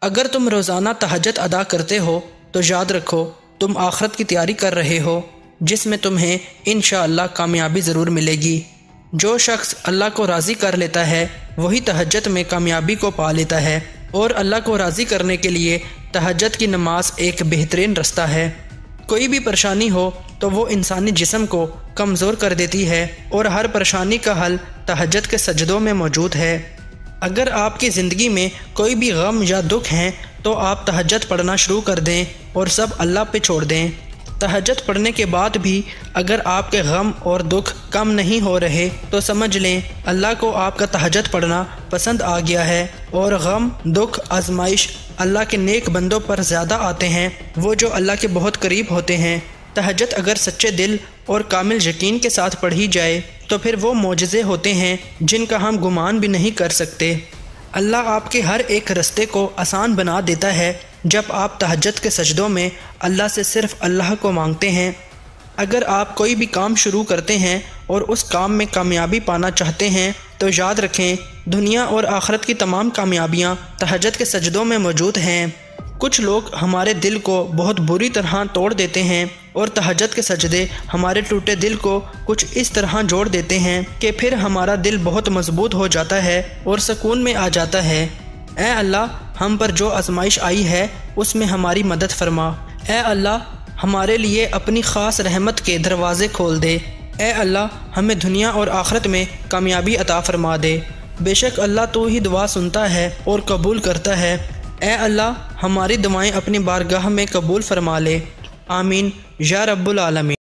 اگر تم روزانہ تہجد ادا کرتے ہو تو یاد رکھو تم آخرت کی تیاری کر رہے ہو، جس میں تمہیں انشاءاللہ کامیابی ضرور ملے گی۔ جو شخص اللہ کو راضی کر لیتا ہے وہی تہجد میں کامیابی کو پا لیتا ہے، اور اللہ کو راضی کرنے کے لیے تہجد کی نماز ایک بہترین رستہ ہے۔ کوئی بھی پریشانی ہو تو وہ انسانی جسم کو کمزور کر دیتی ہے، اور ہر پریشانی کا حل تہجد کے سجدوں میں موجود ہے۔ اگر آپ کی زندگی میں کوئی بھی غم یا دکھ ہیں تو آپ تہجد پڑھنا شروع کر دیں اور سب اللہ پہ چھوڑ دیں۔ تہجد پڑھنے کے بعد بھی اگر آپ کے غم اور دکھ کم نہیں ہو رہے تو سمجھ لیں اللہ کو آپ کا تہجد پڑھنا پسند آ گیا ہے، اور غم، دکھ، آزمائش اللہ کے نیک بندوں پر زیادہ آتے ہیں، وہ جو اللہ کے بہت قریب ہوتے ہیں۔ تہجد اگر سچے دل اور کامل یقین کے ساتھ پڑھی جائے تو پھر وہ معجزے ہوتے ہیں جن کا ہم گمان بھی نہیں کر سکتے۔ اللہ آپ کے ہر ایک رستے کو آسان بنا دیتا ہے جب آپ تہجد کے سجدوں میں اللہ سے صرف اللہ کو مانگتے ہیں۔ اگر آپ کوئی بھی کام شروع کرتے ہیں اور اس کام میں کامیابی پانا چاہتے ہیں تو یاد رکھیں دنیا اور آخرت کی تمام کامیابیاں تہجد کے سجدوں میں موجود ہیں۔ کچھ لوگ ہمارے دل کو بہت بری طرح توڑ دیتے ہیں، اور تہجد کے سجدے ہمارے ٹوٹے دل کو کچھ اس طرح جوڑ دیتے ہیں کہ پھر ہمارا دل بہت مضبوط ہو جاتا ہے اور سکون میں آ جاتا ہے۔ اے اللہ، ہم پر جو آزمائش آئی ہے اس میں ہماری مدد فرما۔ اے اللہ، ہمارے لیے اپنی خاص رحمت کے دروازے کھول دے۔ اے اللہ، ہمیں دنیا اور آخرت میں کامیابی عطا فرما دے۔ بے شک اللہ تو ہی دعا سنتا ہے اور قبول کرتا ہے۔ اے اللہ، ہماری دعائیں اپنی بارگاہ میں قبول فرما لے۔ آمین یا رب العالمین۔